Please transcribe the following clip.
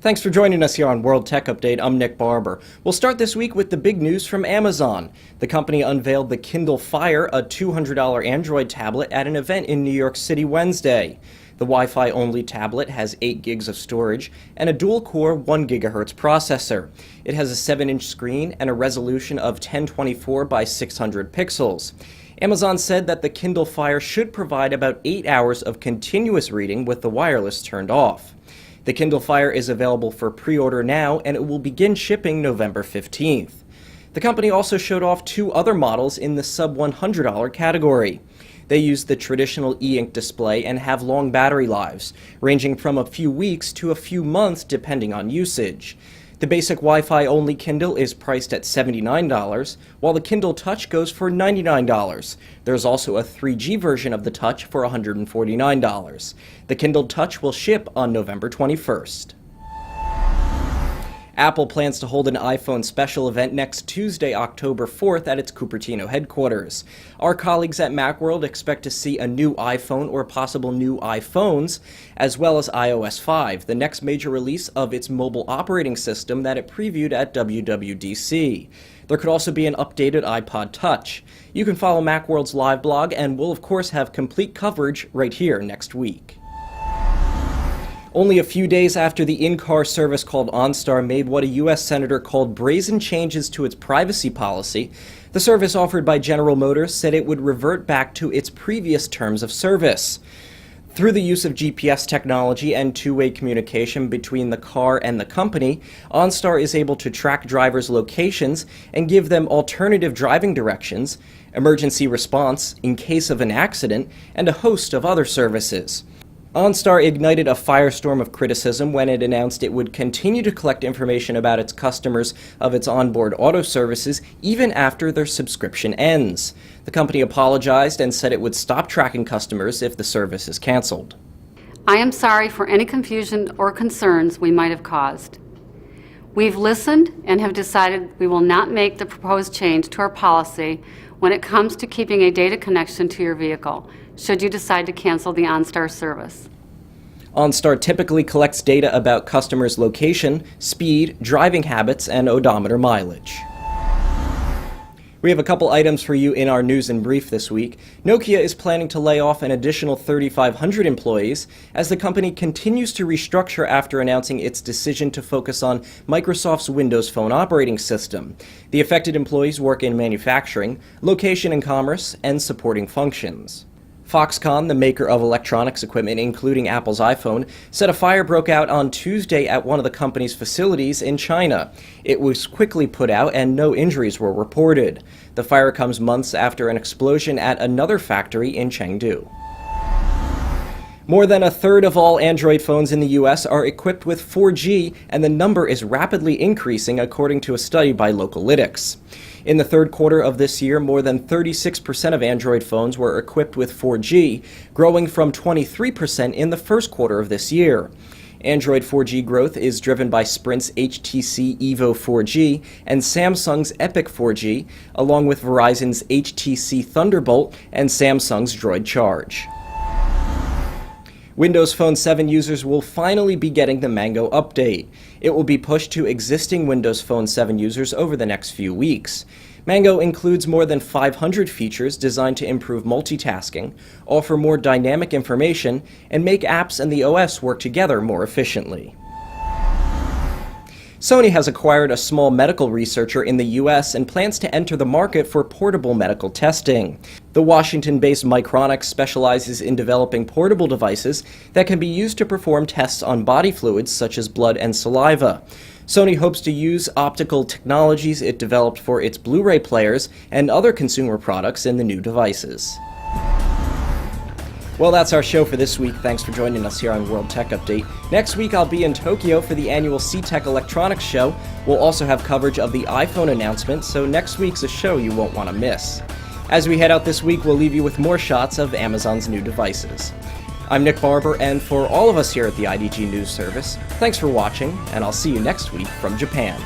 Thanks for joining us here on World Tech Update. I'm Nick Barber. We'll start this week with the big news from Amazon. The company unveiled the Kindle Fire, a $200 Android tablet, at an event in New York City Wednesday. The Wi-Fi only tablet has 8 gigs of storage and a dual-core 1 GHz processor. It has a 7-inch screen and a resolution of 1024 by 600 pixels. Amazon said that the Kindle Fire should provide about 8 hours of continuous reading with the wireless turned off. The Kindle Fire is available for pre-order now, and it will begin shipping November 15th. The company also showed off 2 other models in the sub-$100 category. They use the traditional e-ink display and have long battery lives, ranging from a few weeks to a few months depending on usage. The basic Wi-Fi only Kindle is priced at $79, while the Kindle Touch goes for $99. There's also a 3G version of the Touch for $149. The Kindle Touch will ship on November 21st. Apple plans to hold an iPhone special event next Tuesday, October 4th at its Cupertino headquarters. Our colleagues at Macworld expect to see a new iPhone or possible new iPhones, as well as iOS 5, the next major release of its mobile operating system that it previewed at WWDC. There could also be an updated iPod Touch. You can follow Macworld's live blog, and we'll of course have complete coverage right here next week. Only a few days after the in-car service called OnStar made what a U.S. senator called brazen changes to its privacy policy, the service offered by General Motors said it would revert back to its previous terms of service. Through the use of GPS technology and two-way communication between the car and the company, OnStar is able to track drivers' locations and give them alternative driving directions, emergency response in case of an accident, and a host of other services. OnStar ignited a firestorm of criticism when it announced it would continue to collect information about its customers of its onboard auto services even after their subscription ends. The company apologized and said it would stop tracking customers if the service is canceled. I am sorry for any confusion or concerns we might have caused. We've listened and have decided we will not make the proposed change to our policy when it comes to keeping a data connection to your vehicle, should you decide to cancel the OnStar service. OnStar typically collects data about customers' location, speed, driving habits, and odometer mileage. We have a couple items for you in our news in brief this week. Nokia is planning to lay off an additional 3,500 employees as the company continues to restructure after announcing its decision to focus on Microsoft's Windows Phone operating system. The affected employees work in manufacturing, location and commerce, and supporting functions. Foxconn, the maker of electronics equipment including Apple's iPhone, said a fire broke out on Tuesday at one of the company's facilities in China. It was quickly put out and no injuries were reported. The fire comes months after an explosion at another factory in Chengdu. More than a third of all Android phones in the U.S. are equipped with 4G, and the number is rapidly increasing according to a study by Localytics. In the third quarter of this year, more than 36% of Android phones were equipped with 4G, growing from 23% in the first quarter of this year. Android 4G growth is driven by Sprint's HTC Evo 4G and Samsung's Epic 4G, along with Verizon's HTC Thunderbolt and Samsung's Droid Charge. Windows Phone 7 users will finally be getting the Mango update. It will be pushed to existing Windows Phone 7 users over the next few weeks. Mango includes more than 500 features designed to improve multitasking, offer more dynamic information, and make apps and the OS work together more efficiently. Sony has acquired a small medical researcher in the U.S. and plans to enter the market for portable medical testing. The Washington-based Micronics specializes in developing portable devices that can be used to perform tests on body fluids such as blood and saliva. Sony hopes to use optical technologies it developed for its Blu-ray players and other consumer products in the new devices. Well, that's our show for this week. Thanks for joining us here on World Tech Update. Next week, I'll be in Tokyo for the annual C-Tech Electronics Show. We'll also have coverage of the iPhone announcement, so next week's a show you won't want to miss. As we head out this week, we'll leave you with more shots of Amazon's new devices. I'm Nick Barber, and for all of us here at the IDG News Service, thanks for watching, and I'll see you next week from Japan.